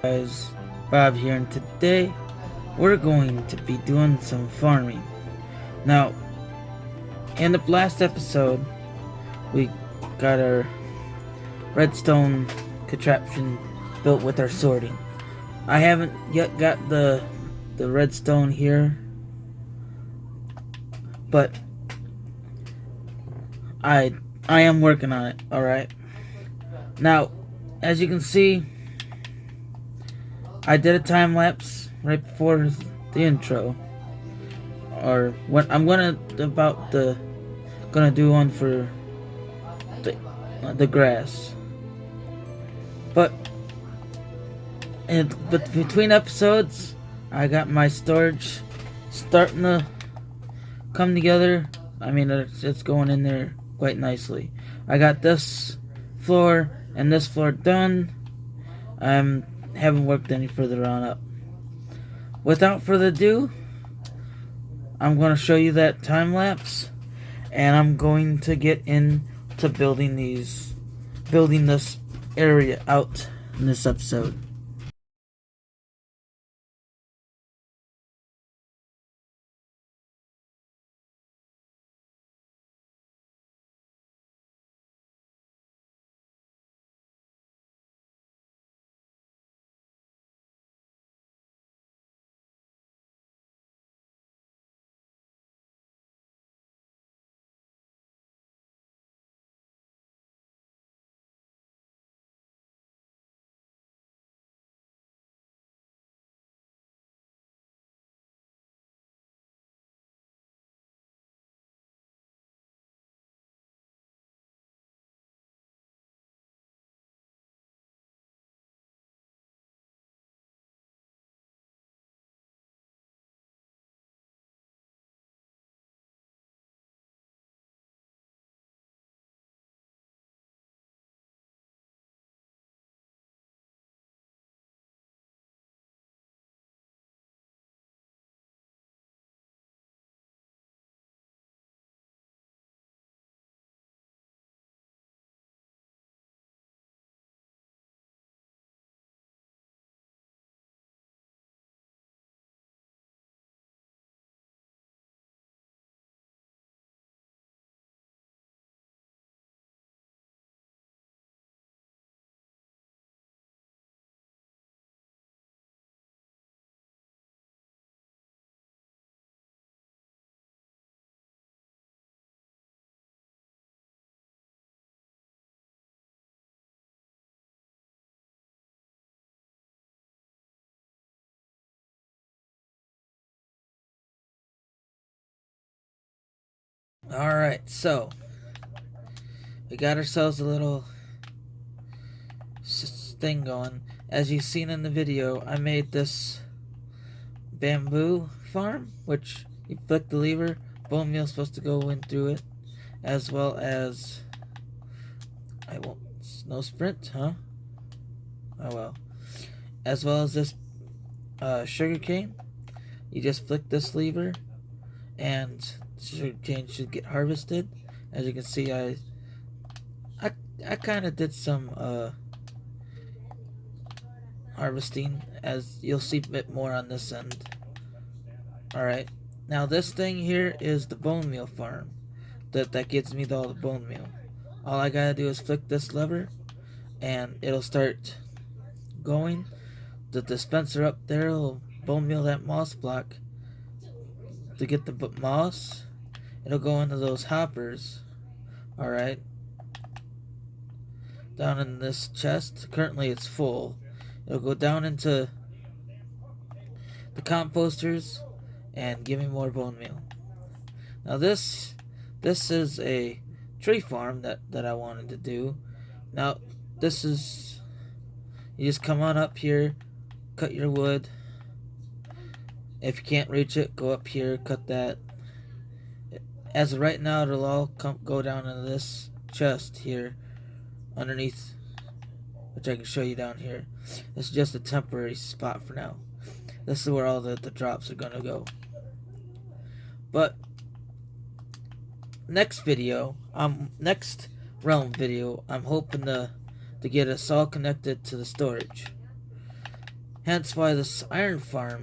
Guys, Bob here, and today we're going to be doing some farming. Now, in the last episode, we got our redstone contraption built with our sorting. I haven't yet got the redstone here, but I am working on it. All right. Now, as you can see, I did a time lapse right before the intro, or what I'm gonna do one for the grass. But between episodes, I got my storage starting to come together. I mean, it's going in there quite nicely. I got this floor and this floor done. Haven't worked any further on up. Without further ado, I'm going to show you that time lapse, and I'm going to get into building this area out in this episode. Alright, so we got ourselves a little thing going. As you've seen in the video, I made this bamboo farm, which you flick the lever, bone meal is supposed to go in through it, as well as no sprint, huh? Oh well. As well as this sugar cane. You just flick this lever and sugar cane should get harvested. As you can see, I kind of did some harvesting, as you'll see a bit more on this end. Alright, now this thing here is the bone meal farm that gives me all the bone meal. All I gotta do is flick this lever and it'll start going. The dispenser up there will bone meal that moss block to get the moss. It'll go into those hoppers. Alright, down in this chest. Currently it's full. It'll go down into the composters and give me more bone meal. Now this is a tree farm that I wanted to do. Now this is, you just come on up here, cut your wood. If you can't reach it, go up here, cut that. As of right now, it'll all go down into this chest here underneath, which I can show you down here. This is just a temporary spot for now. This is where all the drops are gonna go. But next video, next realm video, I'm hoping to get us all connected to the storage. Hence why this iron farm,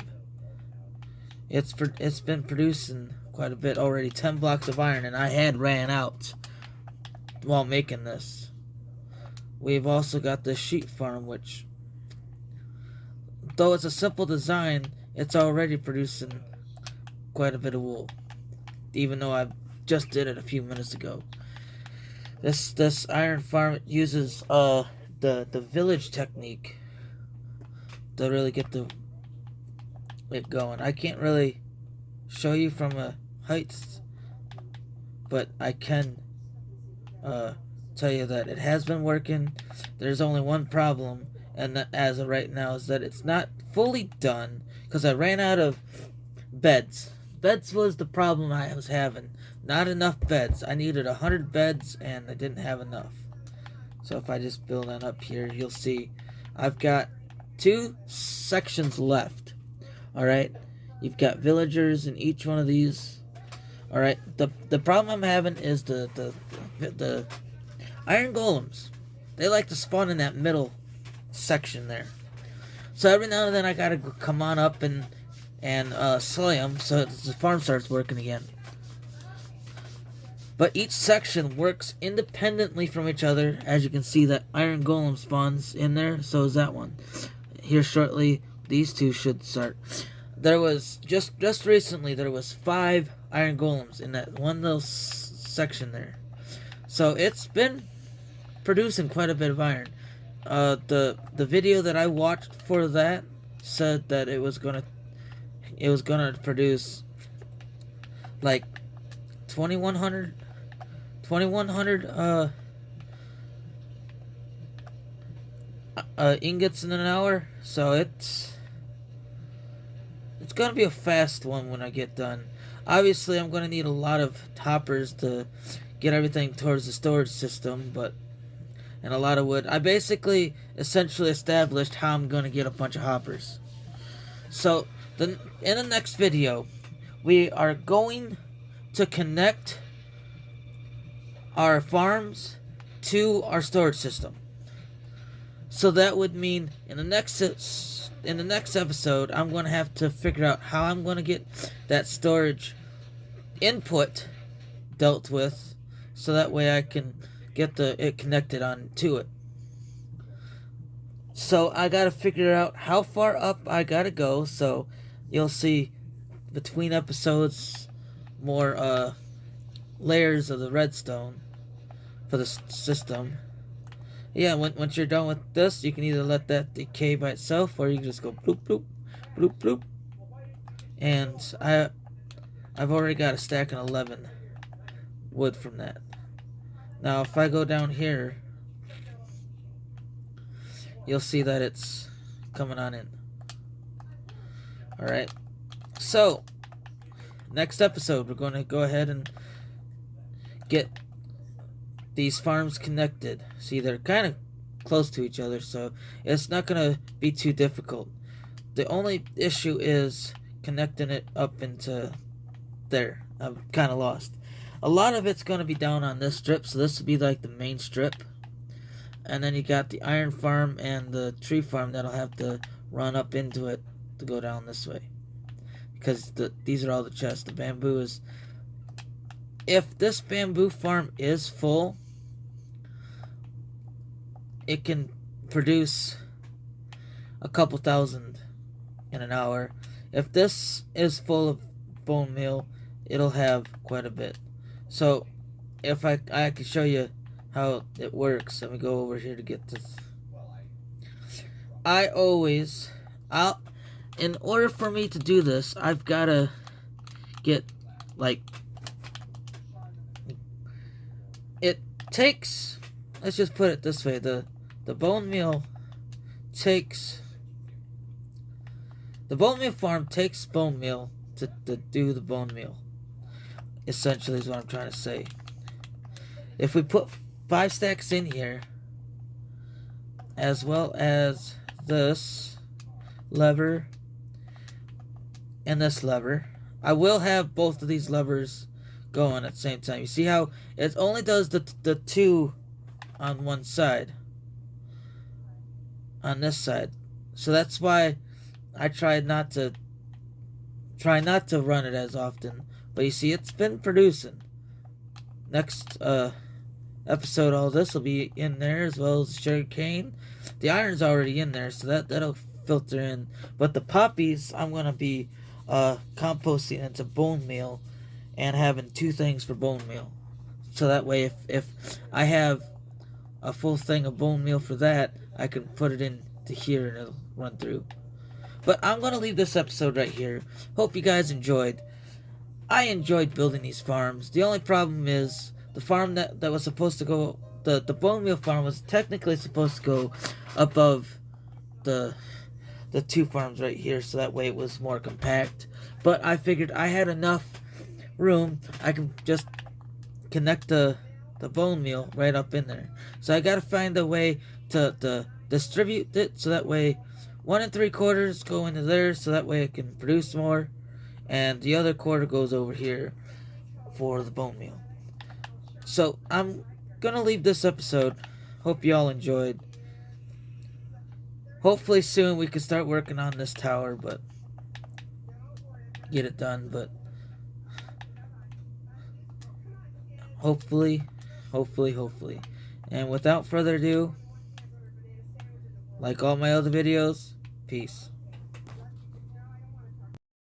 it's been producing quite a bit already. 10 blocks of iron, and I had ran out while making this. We've also got the sheep farm, which, though it's a simple design, it's already producing quite a bit of wool, even though I just did it a few minutes ago. This iron farm uses the village technique to really get it going. I can't really show you from a height, but I can tell you that it has been working. There's only one problem, and that, as of right now, is that it's not fully done because I ran out of beds. Beds was the problem I was having. Not enough beds. I needed 100 beds and I didn't have enough. So if I just build on up here, you'll see I've got 2 sections left. Alright, you've got villagers in each one of these. Alright, the problem I'm having is the iron golems. They like to spawn in that middle section there. So every now and then I gotta come on up and slay them so the farm starts working again. But each section works independently from each other. As you can see, that iron golem spawns in there, so is that one. Here shortly, these 2 should start. There was, just recently, there was 5 iron golems in that one little section there. So it's been producing quite a bit of iron. The video that I watched for that said that it was gonna produce like 2100 ingots in an hour. So it's gonna be a fast one when I get done. Obviously I'm gonna need a lot of hoppers to get everything towards the storage system, and a lot of wood. I basically essentially established how I'm gonna get a bunch of hoppers. So in the next video, we are going to connect our farms to our storage system. So that would mean in the next episode, I'm going to have to figure out how I'm going to get that storage input dealt with, so that way I can get it connected on to it. So I got to figure out how far up I got to go. So you'll see between episodes more layers of the redstone for the system. Yeah, once you're done with this, you can either let that decay by itself, or you can just go bloop bloop bloop bloop. And I've already got a stack of 11 wood from that. Now if I go down here, you'll see that it's coming on in. Alright, so next episode we're going to go ahead and get these farms connected. See, they're kind of close to each other, so it's not going to be too difficult. The only issue is connecting it up into there. I'm kind of lost. A lot of it's going to be down on this strip, so this will be like the main strip. And then you got the iron farm and the tree farm that'll have to run up into it to go down this way. Because these are all the chests. The bamboo is... If this bamboo farm is full, it can produce a couple thousand in an hour. If this is full of bone meal, it'll have quite a bit. So if I can show you how it works. Let me go over here to get this. In order for me to do this, I've got to get, like, it takes, let's just put it this way, the bone meal farm takes bone meal to do the bone meal, essentially is what I'm trying to say. If we put 5 stacks in here, as well as this lever and this lever, I will have both of these levers going at the same time. You see how it only does the 2 on one side, on this side. So that's why I try not to run it as often. But you see, it's been producing. Next episode, all this will be in there, as well as sugar cane. The iron's already in there, so that'll filter in. But the poppies, I'm gonna be composting into bone meal and having 2 things for bone meal. So that way, if I have a full thing of bone meal for that, I can put it into here and it'll run through. But I'm going to leave this episode right here. Hope you guys enjoyed. I enjoyed building these farms. The only problem is the farm that was supposed to go, the bone meal farm was technically supposed to go above the 2 farms right here, so that way it was more compact. But I figured I had enough room, I can just connect the bone meal right up in there. So I gotta find a way to distribute it, so that way 1 3/4 go into there, so that way it can produce more, and the other quarter goes over here for the bone meal. So I'm gonna leave this episode. Hope y'all enjoyed. Hopefully soon we can start working on this tower, but get it done. But hopefully. And without further ado, like all my other videos, peace.